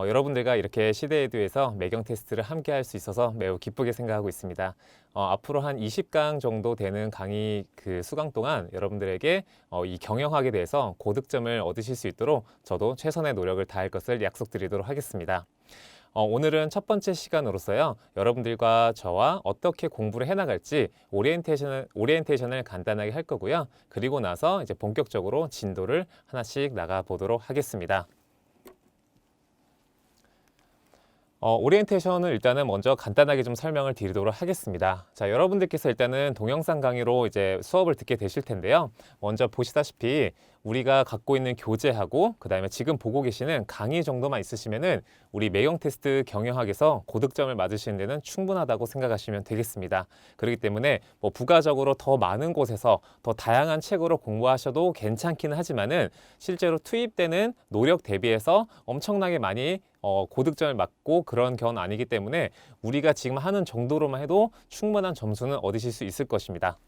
여러분들과 이렇게 시대에듀에서 매경 테스트를 함께 할 수 있어서 매우 기쁘게 생각하고 있습니다. 앞으로 한 20강 정도 되는 강의 수강 동안 여러분들에게 이 경영학에 대해서 고득점을 얻으실 수 있도록 저도 최선의 노력을 다할 것을 약속드리도록 하겠습니다. 오늘은 첫 번째 시간으로서요, 여러분들과 저와 어떻게 공부를 해나갈지 오리엔테이션을 간단하게 할 거고요. 그리고 나서 이제 본격적으로 진도를 하나씩 나가 보도록 하겠습니다. 오리엔테이션을 일단은 먼저 간단하게 좀 설명을 드리도록 하겠습니다. 자, 여러분들께서 일단은 동영상 강의로 이제 수업을 듣게 되실 텐데요. 먼저 보시다시피 우리가 갖고 있는 교재하고 그 다음에 지금 보고 계시는 강의 정도만 있으시면은 우리 매경 테스트 경영학에서 고득점을 맞으시는 데는 충분하다고 생각하시면 되겠습니다. 그렇기 때문에 뭐 부가적으로 더 많은 곳에서 더 다양한 책으로 공부하셔도 괜찮기는 하지만은 실제로 투입되는 노력 대비해서 엄청나게 많이 고득점을 맞고 그런 건 아니기 때문에 우리가 지금 하는 정도로만 해도 충분한 점수는 얻으실 수 있을 것입니다.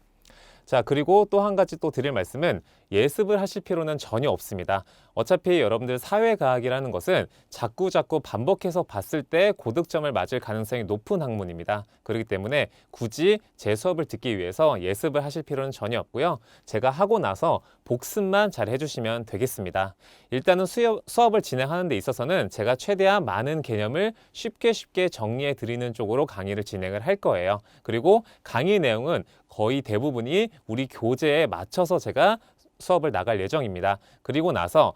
자, 그리고 또 한 가지 또 드릴 말씀은 예습을 하실 필요는 전혀 없습니다. 어차피 여러분들 사회과학이라는 것은 자꾸 반복해서 봤을 때 고득점을 맞을 가능성이 높은 학문입니다. 그렇기 때문에 굳이 제 수업을 듣기 위해서 예습을 하실 필요는 전혀 없고요. 제가 하고 나서 복습만 잘 해주시면 되겠습니다. 일단은 수업을 진행하는 데 있어서는 제가 최대한 많은 개념을 쉽게 정리해 드리는 쪽으로 강의를 진행을 할 거예요. 그리고 강의 내용은 거의 대부분이 우리 교재에 맞춰서 제가 수업을 나갈 예정입니다. 그리고 나서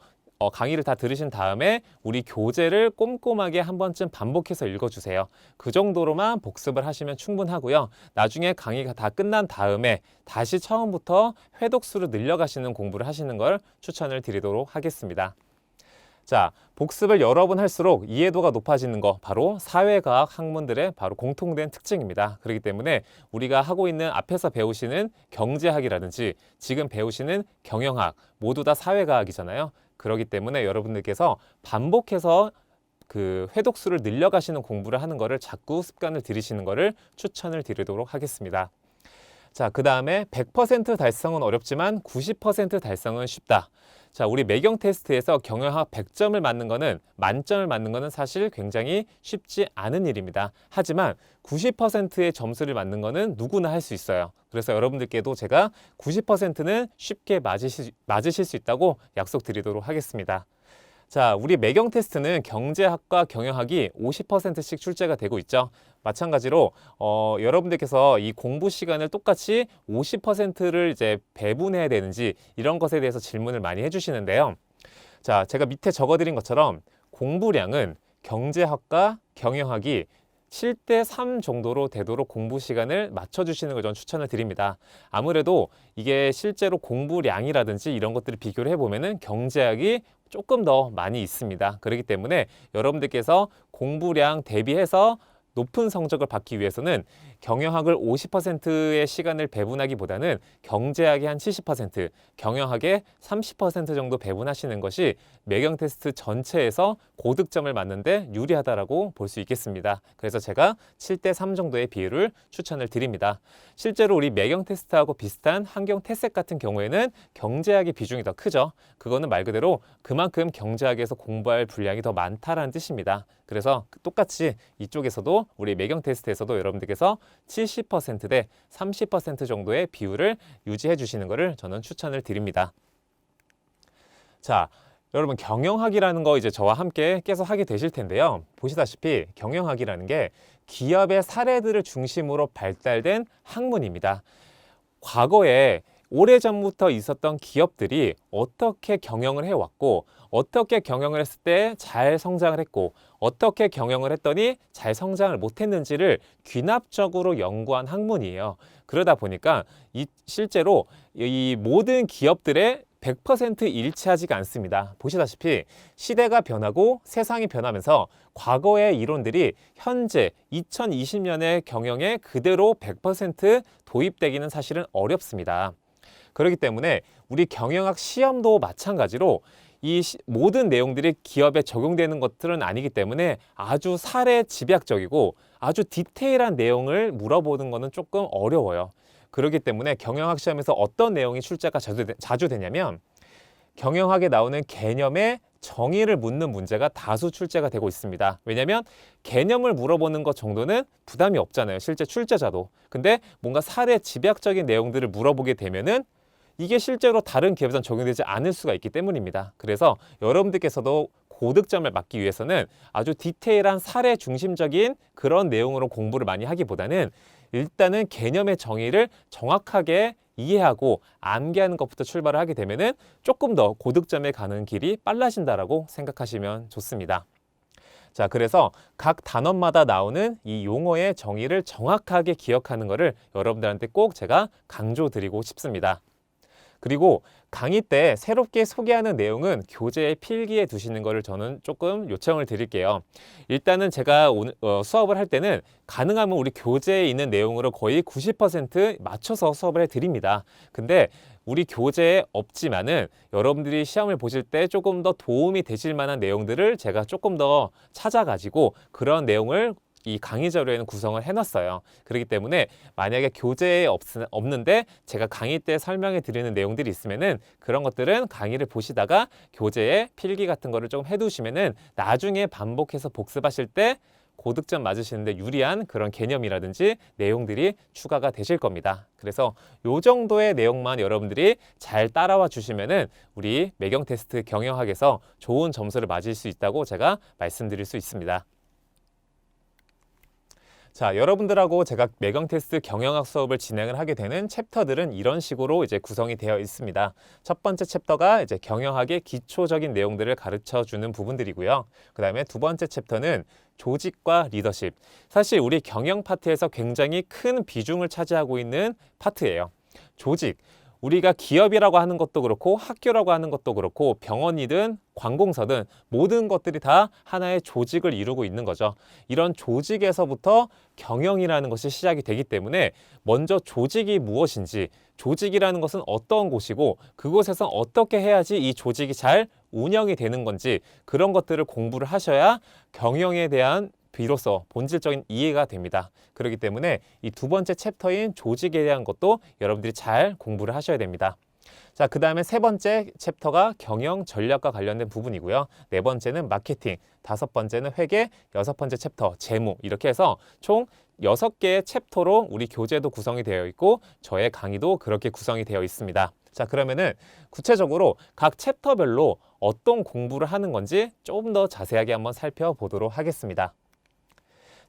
강의를 다 들으신 다음에 우리 교재를 꼼꼼하게 한 번쯤 반복해서 읽어주세요. 그 정도로만 복습을 하시면 충분하고요. 나중에 강의가 다 끝난 다음에 다시 처음부터 회독수를 늘려가시는 공부를 하시는 걸 추천을 드리도록 하겠습니다. 자, 복습을 여러 번 할수록 이해도가 높아지는 거 바로 사회과학 학문들의 바로 공통된 특징입니다. 그렇기 때문에 우리가 하고 있는 앞에서 배우시는 경제학이라든지 지금 배우시는 경영학 모두 다 사회과학이잖아요. 그렇기 때문에 여러분들께서 반복해서 회독수를 늘려가시는 공부를 하는 거를 자꾸 습관을 들이시는 거를 추천을 드리도록 하겠습니다. 자, 그 다음에 100% 달성은 어렵지만 90% 달성은 쉽다. 자, 우리 매경 테스트에서 경영학 100점을 맞는 거는 만점을 맞는 거는 사실 굉장히 쉽지 않은 일입니다. 하지만 90%의 점수를 맞는 거는 누구나 할 수 있어요. 그래서 여러분들께도 제가 90%는 쉽게 맞으실 수 있다고 약속드리도록 하겠습니다. 자, 우리 매경 테스트는 경제학과 경영학이 50%씩 출제가 되고 있죠. 마찬가지로 여러분들께서 이 공부 시간을 똑같이 50%를 이제 배분해야 되는지 이런 것에 대해서 질문을 많이 해주시는데요. 자, 제가 밑에 적어드린 것처럼 공부량은 경제학과 경영학이 7대 3 정도로 되도록 공부 시간을 맞춰주시는 걸 저는 추천을 드립니다. 아무래도 이게 실제로 공부량이라든지 이런 것들을 비교를 해보면은 경제학이 조금 더 많이 있습니다. 그렇기 때문에 여러분들께서 공부량 대비해서 높은 성적을 받기 위해서는 경영학을 50%의 시간을 배분하기보다는 경제학의 한 70%, 경영학의 30% 정도 배분하시는 것이 매경 테스트 전체에서 고득점을 맞는데 유리하다라고 볼 수 있겠습니다. 그래서 제가 7대 3 정도의 비율을 추천을 드립니다. 실제로 우리 매경 테스트하고 비슷한 환경 태색 같은 경우에는 경제학의 비중이 더 크죠. 그거는 말 그대로 그만큼 경제학에서 공부할 분량이 더 많다라는 뜻입니다. 그래서 똑같이 이쪽에서도 우리 매경 테스트에서도 여러분들께서 70%대 30% 정도의 비율을 유지해 주시는 것을 저는 추천을 드립니다. 자, 여러분 경영학이라는 거 이제 저와 함께 계속 하게 되실 텐데요. 보시다시피 경영학이라는 게 기업의 사례들을 중심으로 발달된 학문입니다. 과거에 오래전부터 있었던 기업들이 어떻게 경영을 해왔고 어떻게 경영을 했을 때 잘 성장을 했고 어떻게 경영을 했더니 잘 성장을 못했는지를 귀납적으로 연구한 학문이에요. 그러다 보니까 실제로 이 모든 기업들의 100% 일치하지가 않습니다. 보시다시피 시대가 변하고 세상이 변하면서 과거의 이론들이 현재 2020년의 경영에 그대로 100% 도입되기는 사실은 어렵습니다. 그렇기 때문에 우리 경영학 시험도 마찬가지로 이 모든 내용들이 기업에 적용되는 것들은 아니기 때문에 아주 사례 집약적이고 아주 디테일한 내용을 물어보는 것은 조금 어려워요. 그렇기 때문에 경영학 시험에서 어떤 내용이 출제가 자주 되냐면 경영학에 나오는 개념의 정의를 묻는 문제가 다수 출제가 되고 있습니다. 왜냐하면 개념을 물어보는 것 정도는 부담이 없잖아요. 실제 출제자도. 근데 뭔가 사례 집약적인 내용들을 물어보게 되면은 이게 실제로 다른 기업에선 적용되지 않을 수가 있기 때문입니다. 그래서 여러분들께서도 고득점을 맞기 위해서는 아주 디테일한 사례 중심적인 그런 내용으로 공부를 많이 하기보다는 일단은 개념의 정의를 정확하게 이해하고 암기하는 것부터 출발을 하게 되면은 조금 더 고득점에 가는 길이 빨라진다라고 생각하시면 좋습니다. 자, 그래서 각 단원마다 나오는 이 용어의 정의를 정확하게 기억하는 것을 여러분들한테 꼭 제가 강조드리고 싶습니다. 그리고 강의 때 새롭게 소개하는 내용은 교재에 필기해 두시는 것을 저는 조금 요청을 드릴게요. 일단은 제가 오늘 수업을 할 때는 가능하면 우리 교재에 있는 내용으로 거의 90% 맞춰서 수업을 해 드립니다. 근데 우리 교재에 없지만은 여러분들이 시험을 보실 때 조금 더 도움이 되실 만한 내용들을 제가 조금 더 찾아가지고 그런 내용을 이 강의 자료에는 구성을 해놨어요. 그렇기 때문에 만약에 교재에 없는데 제가 강의 때 설명해 드리는 내용들이 있으면은 그런 것들은 강의를 보시다가 교재에 필기 같은 거를 좀 해두시면은 나중에 반복해서 복습하실 때 고득점 맞으시는데 유리한 그런 개념이라든지 내용들이 추가가 되실 겁니다. 그래서 요 정도의 내용만 여러분들이 잘 따라와 주시면은 우리 매경 테스트 경영학에서 좋은 점수를 맞을 수 있다고 제가 말씀드릴 수 있습니다. 자, 여러분들하고 제가 매경 테스트 경영학 수업을 진행을 하게 되는 챕터들은 이런 식으로 이제 구성이 되어 있습니다. 첫 번째 챕터가 이제 경영학의 기초적인 내용들을 가르쳐 주는 부분들이고요. 그다음에 두 번째 챕터는 조직과 리더십. 사실 우리 경영 파트에서 굉장히 큰 비중을 차지하고 있는 파트예요. 조직. 우리가 기업이라고 하는 것도 그렇고 학교라고 하는 것도 그렇고 병원이든 관공서든 모든 것들이 다 하나의 조직을 이루고 있는 거죠. 이런 조직에서부터 경영이라는 것이 시작이 되기 때문에 먼저 조직이 무엇인지, 조직이라는 것은 어떤 곳이고 그곳에서 어떻게 해야지 이 조직이 잘 운영이 되는 건지 그런 것들을 공부를 하셔야 경영에 대한 비로소 본질적인 이해가 됩니다. 그렇기 때문에 이 두 번째 챕터인 조직에 대한 것도 여러분들이 잘 공부를 하셔야 됩니다. 자, 그 다음에 세 번째 챕터가 경영 전략과 관련된 부분이고요. 네 번째는 마케팅, 다섯 번째는 회계, 여섯 번째 챕터 재무 이렇게 해서 총 6개의 챕터로 우리 교재도 구성이 되어 있고 저의 강의도 그렇게 구성이 되어 있습니다. 자, 그러면은 구체적으로 각 챕터별로 어떤 공부를 하는 건지 조금 더 자세하게 한번 살펴보도록 하겠습니다.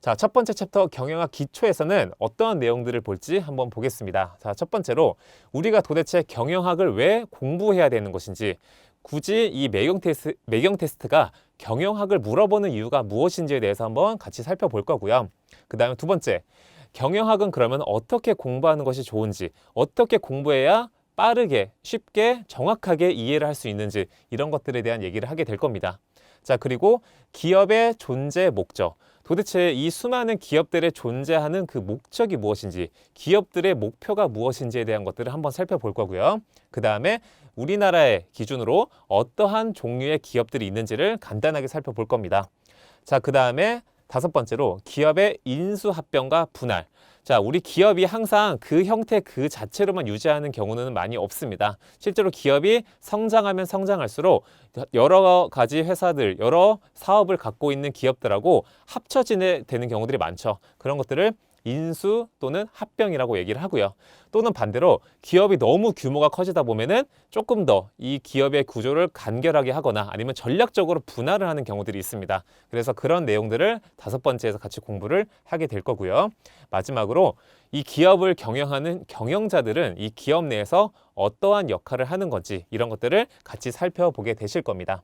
자, 첫 번째 챕터 경영학 기초에서는 어떠한 내용들을 볼지 한번 보겠습니다. 자, 첫 번째로 우리가 도대체 경영학을 왜 공부해야 되는 것인지, 굳이 이 매경 테스트가 경영학을 물어보는 이유가 무엇인지에 대해서 한번 같이 살펴볼 거고요. 그 다음에 두 번째, 경영학은 그러면 어떻게 공부하는 것이 좋은지, 어떻게 공부해야 빠르게, 쉽게, 정확하게 이해를 할 수 있는지 이런 것들에 대한 얘기를 하게 될 겁니다. 자, 그리고 기업의 존재 목적. 도대체 이 수많은 기업들의 존재하는 그 목적이 무엇인지, 기업들의 목표가 무엇인지에 대한 것들을 한번 살펴볼 거고요. 그 다음에 우리나라의 기준으로 어떠한 종류의 기업들이 있는지를 간단하게 살펴볼 겁니다. 자, 그 다음에 다섯 번째로 기업의 인수합병과 분할. 자, 우리 기업이 항상 그 형태 그 자체로만 유지하는 경우는 많이 없습니다. 실제로 기업이 성장하면 성장할수록 여러 가지 회사들, 여러 사업을 갖고 있는 기업들하고 합쳐지게 되는 경우들이 많죠. 그런 것들을 인수 또는 합병이라고 얘기를 하고요. 또는 반대로 기업이 너무 규모가 커지다 보면은 조금 더 이 기업의 구조를 간결하게 하거나 아니면 전략적으로 분할을 하는 경우들이 있습니다. 그래서 그런 내용들을 다섯 번째에서 같이 공부를 하게 될 거고요. 마지막으로 이 기업을 경영하는 경영자들은 이 기업 내에서 어떠한 역할을 하는 건지 이런 것들을 같이 살펴보게 되실 겁니다.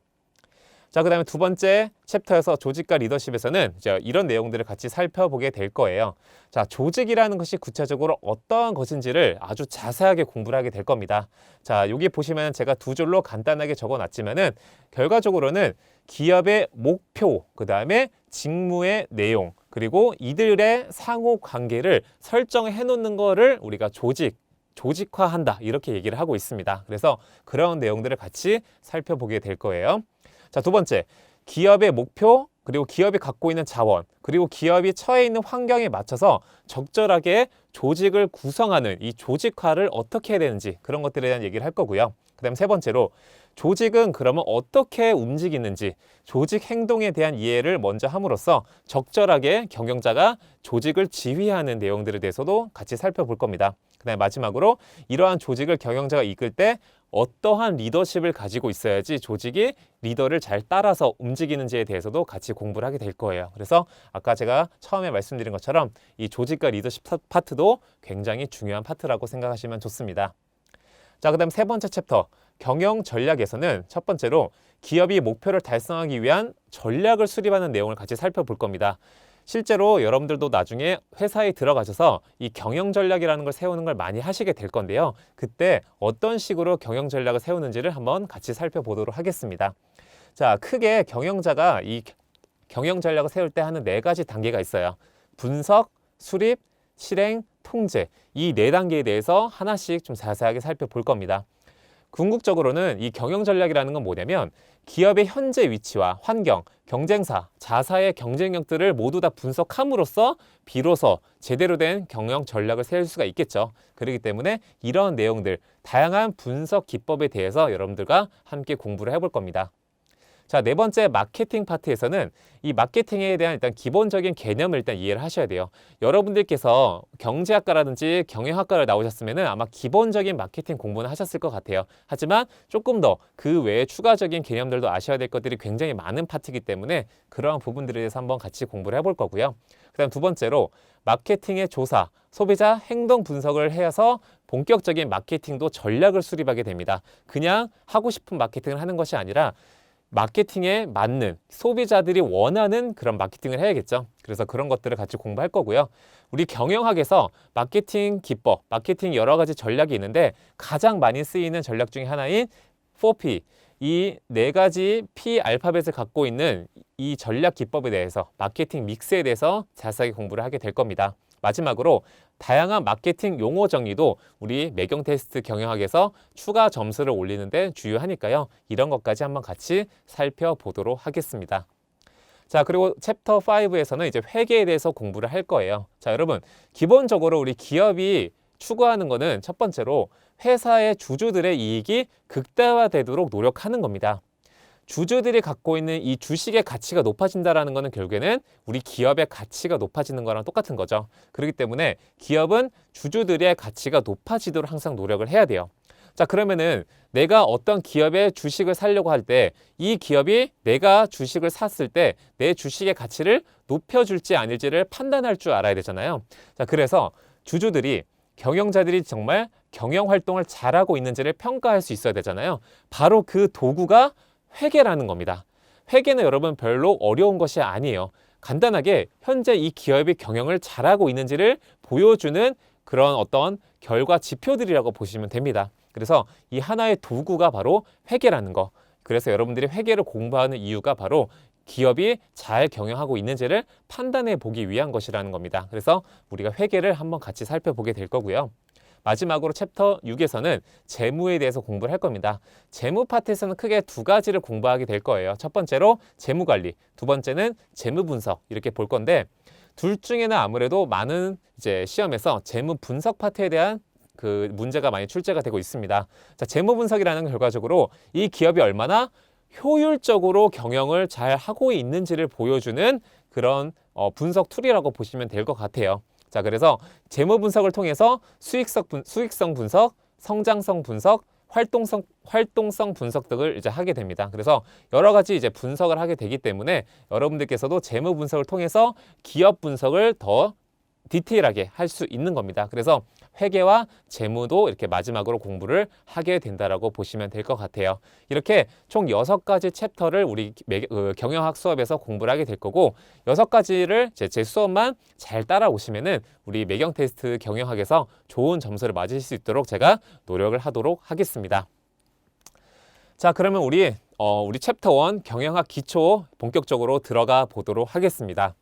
자, 그 다음에 두 번째 챕터에서 조직과 리더십에서는 이제 이런 내용들을 같이 살펴보게 될 거예요. 자, 조직이라는 것이 구체적으로 어떠한 것인지를 아주 자세하게 공부를 하게 될 겁니다. 자, 여기 보시면 제가 두 줄로 간단하게 적어 놨지만은 결과적으로는 기업의 목표, 그 다음에 직무의 내용, 그리고 이들의 상호 관계를 설정해 놓는 거를 우리가 조직화한다 이렇게 얘기를 하고 있습니다. 그래서 그런 내용들을 같이 살펴보게 될 거예요. 자, 두 번째, 기업의 목표, 그리고 기업이 갖고 있는 자원, 그리고 기업이 처해 있는 환경에 맞춰서 적절하게 조직을 구성하는 이 조직화를 어떻게 해야 되는지 그런 것들에 대한 얘기를 할 거고요. 그 다음 세 번째로 조직은 그러면 어떻게 움직이는지 조직 행동에 대한 이해를 먼저 함으로써 적절하게 경영자가 조직을 지휘하는 내용들에 대해서도 같이 살펴볼 겁니다. 그다음에 마지막으로 이러한 조직을 경영자가 이끌 때 어떠한 리더십을 가지고 있어야지 조직이 리더를 잘 따라서 움직이는지에 대해서도 같이 공부를 하게 될 거예요. 그래서 아까 제가 처음에 말씀드린 것처럼 이 조직과 리더십 파트도 굉장히 중요한 파트라고 생각하시면 좋습니다. 자, 그다음 세 번째 챕터 경영 전략에서는 첫 번째로 기업이 목표를 달성하기 위한 전략을 수립하는 내용을 같이 살펴볼 겁니다. 실제로 여러분들도 나중에 회사에 들어가셔서 이 경영 전략이라는 걸 세우는 걸 많이 하시게 될 건데요. 그때 어떤 식으로 경영 전략을 세우는지를 한번 같이 살펴보도록 하겠습니다. 자, 크게 경영자가 이 경영 전략을 세울 때 하는 네 가지 단계가 있어요. 분석, 수립, 실행, 통제. 이 네 단계에 대해서 하나씩 좀 자세하게 살펴볼 겁니다. 궁극적으로는 이 경영 전략이라는 건 뭐냐면 기업의 현재 위치와 환경, 경쟁사, 자사의 경쟁력들을 모두 다 분석함으로써 비로소 제대로 된 경영 전략을 세울 수가 있겠죠. 그렇기 때문에 이런 내용들, 다양한 분석 기법에 대해서 여러분들과 함께 공부를 해볼 겁니다. 자, 네 번째 마케팅 파트에서는 이 마케팅에 대한 일단 기본적인 개념을 일단 이해를 하셔야 돼요. 여러분들께서 경제학과라든지 경영학과를 나오셨으면은 아마 기본적인 마케팅 공부는 하셨을 것 같아요. 하지만 조금 더 그 외에 추가적인 개념들도 아셔야 될 것들이 굉장히 많은 파트이기 때문에 그러한 부분들에 대해서 한번 같이 공부를 해볼 거고요. 그다음 두 번째로 마케팅의 조사, 소비자 행동 분석을 해서 본격적인 마케팅도 전략을 수립하게 됩니다. 그냥 하고 싶은 마케팅을 하는 것이 아니라 마케팅에 맞는 소비자들이 원하는 그런 마케팅을 해야겠죠. 그래서 그런 것들을 같이 공부할 거고요. 우리 경영학에서 마케팅 기법, 마케팅 여러 가지 전략이 있는데 가장 많이 쓰이는 전략 중에 하나인 4P, 이 네 가지 P 알파벳을 갖고 있는 이 전략 기법에 대해서 마케팅 믹스에 대해서 자세하게 공부를 하게 될 겁니다. 마지막으로 다양한 마케팅 용어 정의도 우리 매경 테스트 경영학에서 추가 점수를 올리는데 주요하니까요. 이런 것까지 한번 같이 살펴보도록 하겠습니다. 자, 그리고 챕터 5에서는 이제 회계에 대해서 공부를 할 거예요. 자, 여러분, 기본적으로 우리 기업이 추구하는 거는 첫 번째로 회사의 주주들의 이익이 극대화되도록 노력하는 겁니다. 주주들이 갖고 있는 이 주식의 가치가 높아진다는 것은 결국에는 우리 기업의 가치가 높아지는 거랑 똑같은 거죠. 그렇기 때문에 기업은 주주들의 가치가 높아지도록 항상 노력을 해야 돼요. 자, 그러면은 내가 어떤 기업의 주식을 사려고 할 때 이 기업이 내가 주식을 샀을 때 내 주식의 가치를 높여줄지 아닐지를 판단할 줄 알아야 되잖아요. 자, 그래서 주주들이 경영자들이 정말 경영 활동을 잘하고 있는지를 평가할 수 있어야 되잖아요. 바로 그 도구가 회계라는 겁니다. 회계는 여러분 별로 어려운 것이 아니에요. 간단하게 현재 이 기업이 경영을 잘하고 있는지를 보여주는 그런 어떤 결과 지표들이라고 보시면 됩니다. 그래서 이 하나의 도구가 바로 회계라는 거. 그래서 여러분들이 회계를 공부하는 이유가 바로 기업이 잘 경영하고 있는지를 판단해 보기 위한 것이라는 겁니다. 그래서 우리가 회계를 한번 같이 살펴보게 될 거고요. 마지막으로 챕터 6에서는 재무에 대해서 공부를 할 겁니다. 재무 파트에서는 크게 두 가지를 공부하게 될 거예요. 첫 번째로 재무관리, 두 번째는 재무분석 이렇게 볼 건데 둘 중에는 아무래도 많은 이제 시험에서 재무 분석 파트에 대한 그 문제가 많이 출제가 되고 있습니다. 자, 재무 분석이라는 결과적으로 이 기업이 얼마나 효율적으로 경영을 잘 하고 있는지를 보여주는 그런 분석 툴이라고 보시면 될 것 같아요. 자, 그래서 재무 분석을 통해서 수익성 분석, 성장성 분석, 활동성 분석 등을 이제 하게 됩니다. 그래서 여러 가지 이제 분석을 하게 되기 때문에 여러분들께서도 재무 분석을 통해서 기업 분석을 더 디테일하게 할 수 있는 겁니다. 그래서 회계와 재무도 이렇게 마지막으로 공부를 하게 된다라고 보시면 될 것 같아요. 이렇게 총 6가지 챕터를 우리 경영학 수업에서 공부를 하게 될 거고 6가지를 제 수업만 잘 따라오시면은 우리 매경 테스트 경영학에서 좋은 점수를 맞으실 수 있도록 제가 노력을 하도록 하겠습니다. 자, 그러면 우리 챕터 1 경영학 기초 본격적으로 들어가 보도록 하겠습니다.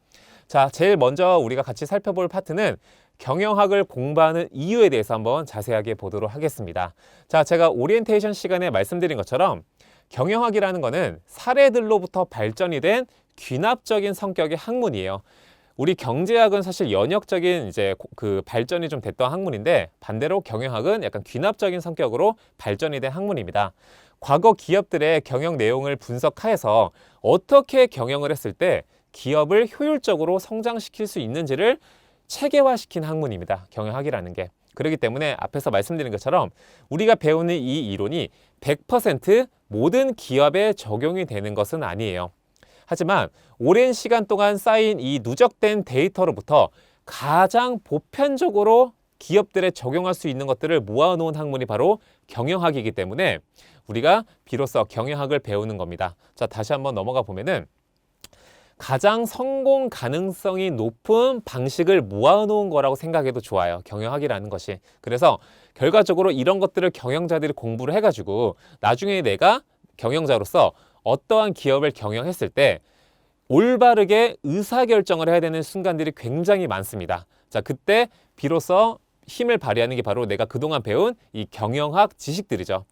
자, 제일 먼저 우리가 같이 살펴볼 파트는 경영학을 공부하는 이유에 대해서 한번 자세하게 보도록 하겠습니다. 자, 제가 오리엔테이션 시간에 말씀드린 것처럼 경영학이라는 거는 사례들로부터 발전이 된 귀납적인 성격의 학문이에요. 우리 경제학은 사실 연역적인 이제 그 발전이 좀 됐던 학문인데 반대로 경영학은 약간 귀납적인 성격으로 발전이 된 학문입니다. 과거 기업들의 경영 내용을 분석해서 어떻게 경영을 했을 때 기업을 효율적으로 성장시킬 수 있는지를 체계화시킨 학문입니다. 경영학이라는 게. 그렇기 때문에 앞에서 말씀드린 것처럼 우리가 배우는 이 이론이 100% 모든 기업에 적용이 되는 것은 아니에요. 하지만 오랜 시간 동안 쌓인 이 누적된 데이터로부터 가장 보편적으로 기업들에 적용할 수 있는 것들을 모아놓은 학문이 바로 경영학이기 때문에 우리가 비로소 경영학을 배우는 겁니다. 자, 다시 한번 넘어가 보면은 가장 성공 가능성이 높은 방식을 모아놓은 거라고 생각해도 좋아요. 경영학이라는 것이. 그래서 결과적으로 이런 것들을 경영자들이 공부를 해가지고 나중에 내가 경영자로서 어떠한 기업을 경영했을 때 올바르게 의사결정을 해야 되는 순간들이 굉장히 많습니다. 자, 그때 비로소 힘을 발휘하는 게 바로 내가 그동안 배운 이 경영학 지식들이죠.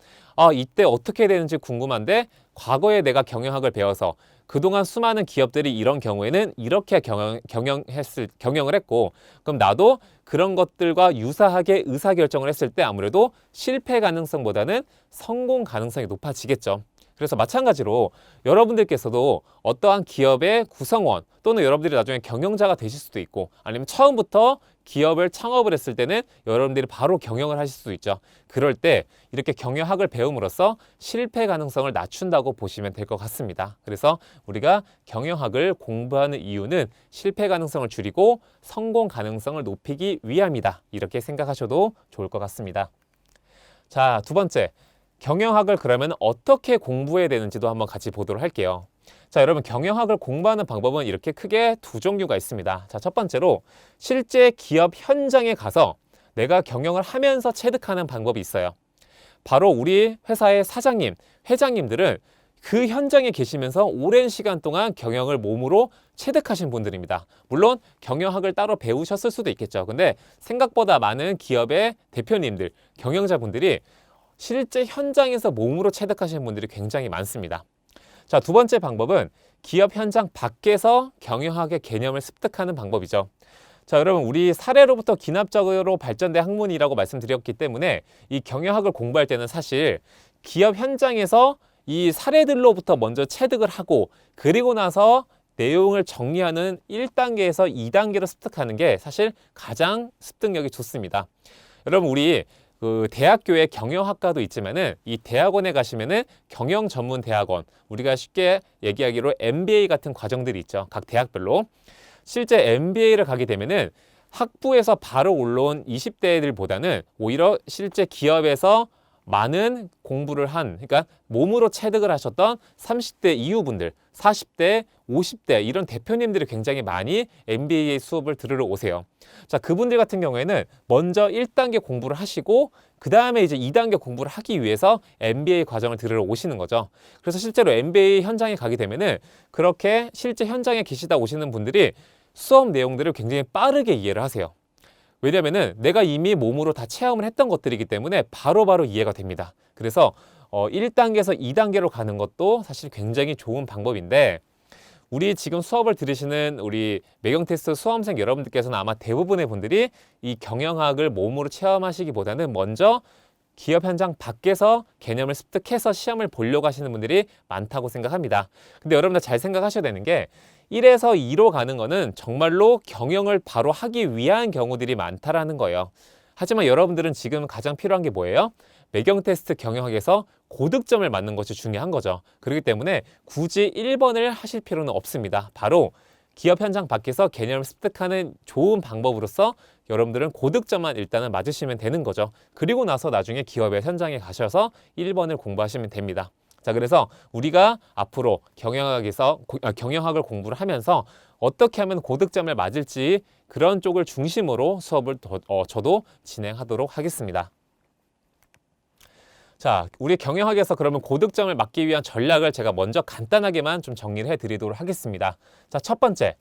이때 어떻게 되는지 궁금한데 과거에 내가 경영학을 배워서 그동안 수많은 기업들이 이런 경우에는 이렇게 경영을 했고 그럼 나도 그런 것들과 유사하게 의사결정을 했을 때 아무래도 실패 가능성보다는 성공 가능성이 높아지겠죠. 그래서 마찬가지로 여러분들께서도 어떠한 기업의 구성원 또는 여러분들이 나중에 경영자가 되실 수도 있고 아니면 처음부터 기업을 창업을 했을 때는 여러분들이 바로 경영을 하실 수도 있죠. 그럴 때 이렇게 경영학을 배움으로써 실패 가능성을 낮춘다고 보시면 될 것 같습니다. 그래서 우리가 경영학을 공부하는 이유는 실패 가능성을 줄이고 성공 가능성을 높이기 위함이다. 이렇게 생각하셔도 좋을 것 같습니다. 자, 두 번째. 경영학을 그러면 어떻게 공부해야 되는지도 한번 같이 보도록 할게요. 자, 여러분 경영학을 공부하는 방법은 이렇게 크게 두 종류가 있습니다. 자, 첫 번째로 실제 기업 현장에 가서 내가 경영을 하면서 체득하는 방법이 있어요. 바로 우리 회사의 사장님, 회장님들은 그 현장에 계시면서 오랜 시간 동안 경영을 몸으로 체득하신 분들입니다. 물론 경영학을 따로 배우셨을 수도 있겠죠. 근데 생각보다 많은 기업의 대표님들, 경영자분들이 실제 현장에서 몸으로 체득하시는 분들이 굉장히 많습니다. 자, 두 번째 방법은 기업 현장 밖에서 경영학의 개념을 습득하는 방법이죠. 자, 여러분 우리 사례로부터 기납적으로 발전된 학문이라고 말씀드렸기 때문에 이 경영학을 공부할 때는 사실 기업 현장에서 이 사례들로부터 먼저 체득을 하고 그리고 나서 내용을 정리하는 1단계에서 2단계로 습득하는 게 사실 가장 습득력이 좋습니다. 여러분 우리 대학교에 경영학과도 있지만은 이 대학원에 가시면은 경영 전문 대학원, 우리가 쉽게 얘기하기로 MBA 같은 과정들이 있죠. 각 대학별로. 실제 MBA를 가게 되면은 학부에서 바로 올라온 20대들보다는 오히려 실제 기업에서 많은 공부를 그러니까 몸으로 체득을 하셨던 30대 이후분들, 40대, 50대 이런 대표님들이 굉장히 많이 MBA 수업을 들으러 오세요. 자, 그분들 같은 경우에는 먼저 1단계 공부를 하시고 그 다음에 이제 2단계 공부를 하기 위해서 MBA 과정을 들으러 오시는 거죠. 그래서 실제로 MBA 현장에 가게 되면은 그렇게 실제 현장에 계시다 오시는 분들이 수업 내용들을 굉장히 빠르게 이해를 하세요. 왜냐면은 내가 이미 몸으로 다 체험을 했던 것들이기 때문에 바로바로 이해가 됩니다. 그래서 1단계에서 2단계로 가는 것도 사실 굉장히 좋은 방법인데 우리 지금 수업을 들으시는 우리 매경테스트 수험생 여러분들께서는 아마 대부분의 분들이 이 경영학을 몸으로 체험하시기보다는 먼저 기업 현장 밖에서 개념을 습득해서 시험을 보려고 하시는 분들이 많다고 생각합니다. 근데 여러분들 잘 생각하셔야 되는 게 1에서 2로 가는 거는 정말로 경영을 바로 하기 위한 경우들이 많다라는 거예요. 하지만 여러분들은 지금 가장 필요한 게 뭐예요? 매경 테스트 경영학에서 고득점을 맞는 것이 중요한 거죠. 그렇기 때문에 굳이 1번을 하실 필요는 없습니다. 바로 기업 현장 밖에서 개념을 습득하는 좋은 방법으로서 여러분들은 고득점만 일단은 맞으시면 되는 거죠. 그리고 나서 나중에 기업의 현장에 가셔서 1번을 공부하시면 됩니다. 자, 그래서 우리가 앞으로 경영학을 공부를 하면서 어떻게 하면 고득점을 맞을지 그런 쪽을 중심으로 수업을 저도 진행하도록 하겠습니다. 자, 우리 경영학에서 그러면 고득점을 맞기 위한 전략을 제가 먼저 간단하게만 좀 정리를 해드리도록 하겠습니다. 자, 첫 번째,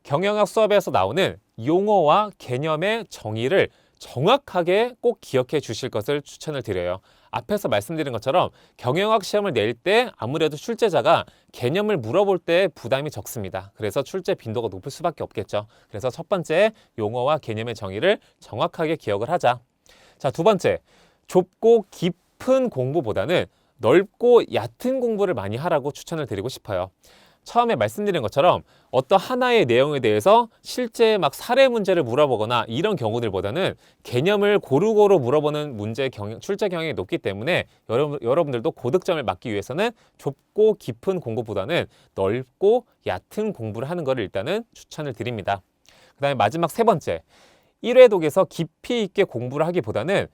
경영학 수업에서 나오는 용어와 개념의 정의를 정확하게 꼭 기억해 주실 것을 추천을 드려요. 앞에서 말씀드린 것처럼 경영학 시험을 낼 때 아무래도 출제자가 개념을 물어볼 때 부담이 적습니다. 그래서 출제 빈도가 높을 수밖에 없겠죠. 그래서 첫 번째, 용어와 개념의 정의를 정확하게 기억을 하자. 자, 두 번째, 좁고 깊은 공부보다는 넓고 얕은 공부를 많이 하라고 추천을 드리고 싶어요. 처음에 말씀드린 것처럼 어떤 하나의 내용에 대해서 실제 막 사례 문제를 물어보거나 이런 경우들보다는 개념을 고루고루 물어보는 출제 경향이 높기 때문에 여러분들도 고득점을 맞기 위해서는 좁고 깊은 공부보다는 넓고 얕은 공부를 하는 것을 일단은 추천을 드립니다. 그 다음에 마지막 세 번째, 1회 독에서 깊이 있게 공부를 하기보다는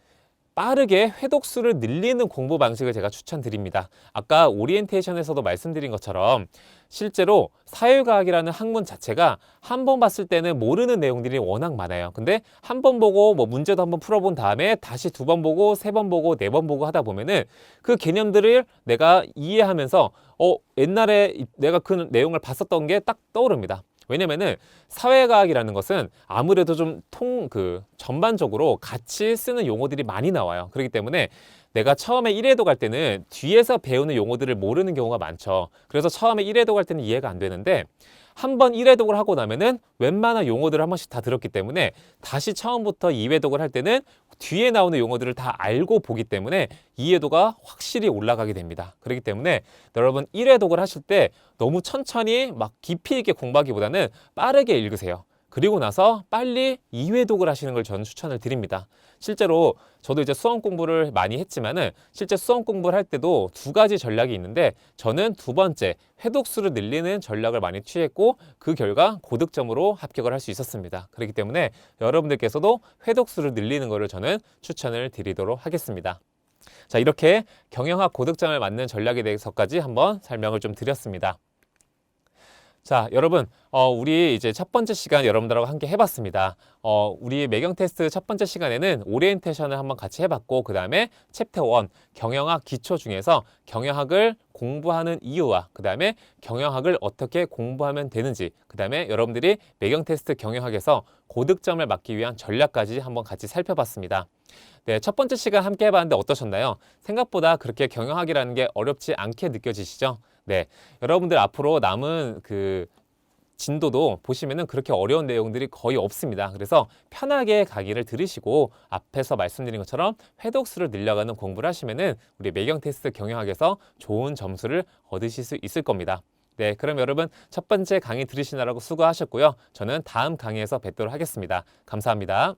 빠르게 회독수를 늘리는 공부 방식을 제가 추천드립니다. 아까 오리엔테이션에서도 말씀드린 것처럼 실제로 사회과학이라는 학문 자체가 한 번 봤을 때는 모르는 내용들이 워낙 많아요. 근데 한 번 보고 뭐 문제도 한번 풀어본 다음에 다시 두 번 보고 세 번 보고 네 번 보고 하다 보면은 그 개념들을 내가 이해하면서 옛날에 내가 그 내용을 봤었던 게 딱 떠오릅니다. 왜냐면은 사회과학이라는 것은 아무래도 좀 전반적으로 같이 쓰는 용어들이 많이 나와요. 그렇기 때문에 내가 처음에 1회독 할 때는 뒤에서 배우는 용어들을 모르는 경우가 많죠. 그래서 처음에 1회독 할 때는 이해가 안 되는데 한번 1회독을 하고 나면은 웬만한 용어들을 한 번씩 다 들었기 때문에 다시 처음부터 2회독을 할 때는 뒤에 나오는 용어들을 다 알고 보기 때문에 이해도가 확실히 올라가게 됩니다. 그렇기 때문에 여러분 1회독을 하실 때 너무 천천히 막 깊이 있게 공부하기보다는 빠르게 읽으세요. 그리고 나서 빨리 2회독을 하시는 걸 저는 추천을 드립니다. 실제로 저도 이제 수험 공부를 많이 했지만은 실제 수험 공부를 할 때도 두 가지 전략이 있는데 저는 두 번째 회독수를 늘리는 전략을 많이 취했고 그 결과 고득점으로 합격을 할 수 있었습니다. 그렇기 때문에 여러분들께서도 회독수를 늘리는 것을 저는 추천을 드리도록 하겠습니다. 자, 이렇게 경영학 고득점을 맞는 전략에 대해서까지 한번 설명을 좀 드렸습니다. 자, 여러분, 우리 이제 첫 번째 시간 여러분들하고 함께 해봤습니다. 우리 매경 테스트 첫 번째 시간에는 오리엔테이션을 한번 같이 해봤고, 그 다음에 챕터 1, 경영학 기초 중에서 경영학을 공부하는 이유와 그 다음에 경영학을 어떻게 공부하면 되는지, 그 다음에 여러분들이 매경 테스트 경영학에서 고득점을 맞기 위한 전략까지 한번 같이 살펴봤습니다. 네, 첫 번째 시간 함께 해봤는데 어떠셨나요? 생각보다 그렇게 경영학이라는 게 어렵지 않게 느껴지시죠? 네, 여러분들 앞으로 남은 진도도 보시면은 그렇게 어려운 내용들이 거의 없습니다. 그래서 편하게 강의를 들으시고 앞에서 말씀드린 것처럼 회독수를 늘려가는 공부를 하시면은 우리 매경 테스트 경영학에서 좋은 점수를 얻으실 수 있을 겁니다. 네, 그럼 여러분 첫 번째 강의 들으시느라고 수고하셨고요. 저는 다음 강의에서 뵙도록 하겠습니다. 감사합니다.